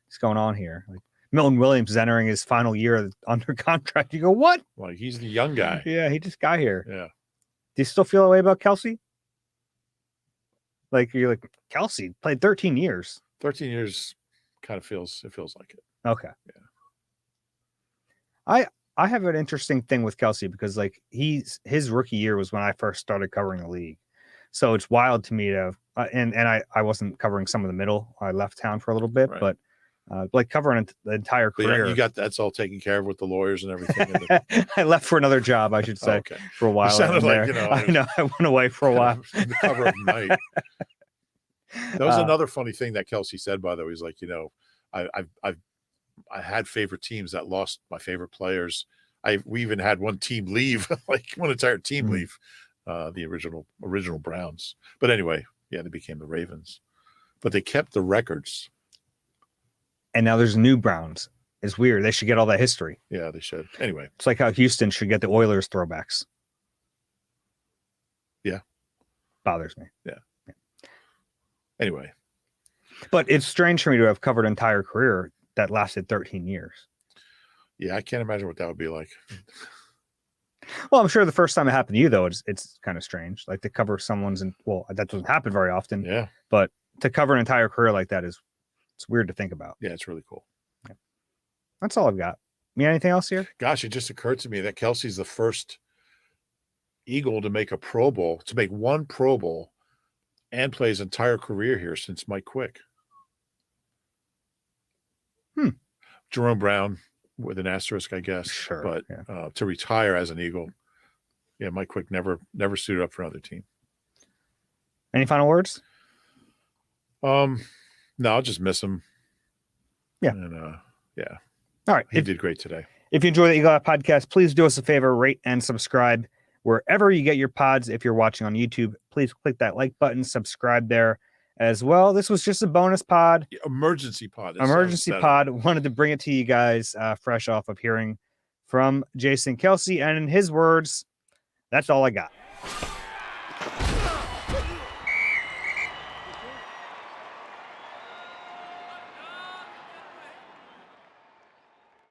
is going on here? Like Milton Williams is entering his final year under contract. You go, what? Like he's the young guy. Yeah, he just got here. Yeah. Do you still feel that way about Kelce? Like you're like, Kelce played 13 years. 13 years kind of feels like it. Okay. Yeah. I have an interesting thing with Kelce because his rookie year was when I first started covering the league. So it's wild to me to and I wasn't covering some of the middle. I left town for a little bit, right. but covering the entire career. You got that's all taken care of with the lawyers and everything. I left for another job, I should say, for a while. You sounded like, I know. I went away for a while. The cover of Night. That was another funny thing that Kelce said, by the way. He's like, I had favorite teams that lost my favorite players. We even had one team leave, one entire team leave, the original Browns. But anyway, yeah, they became the Ravens. But they kept the records. And now there's new Browns. It's weird. They should get all that history. Yeah, they should. Anyway. It's like how Houston should get the Oilers throwbacks. Yeah. Bothers me. Yeah. Anyway. But it's strange for me to have covered an entire career that lasted 13 years. Yeah, I can't imagine what that would be like. Well, I'm sure the first time it happened to you, though, it's kind of strange. Like to cover someone's, that doesn't happen very often. Yeah. But to cover an entire career like that it's weird to think about. Yeah, it's really cool. Yeah. That's all I've got. Anything else here? Gosh, it just occurred to me that Kelce's the first Eagle to make one Pro Bowl and play his entire career here since Mike Quick. Jerome Brown with an asterisk, I guess. Sure. But to retire as an Eagle, Mike Quick never suited up for another team. Any final words? No, I'll just miss him. Yeah. And yeah. All right. He did great today. If you enjoy the Eagle Eye Podcast, please do us a favor, rate and subscribe wherever you get your pods. If you're watching on YouTube, please click that like button, subscribe there as well. This was just a bonus pod. Emergency pod. Wanted to bring it to you guys fresh off of hearing from Jason Kelce. And in his words, that's all I got.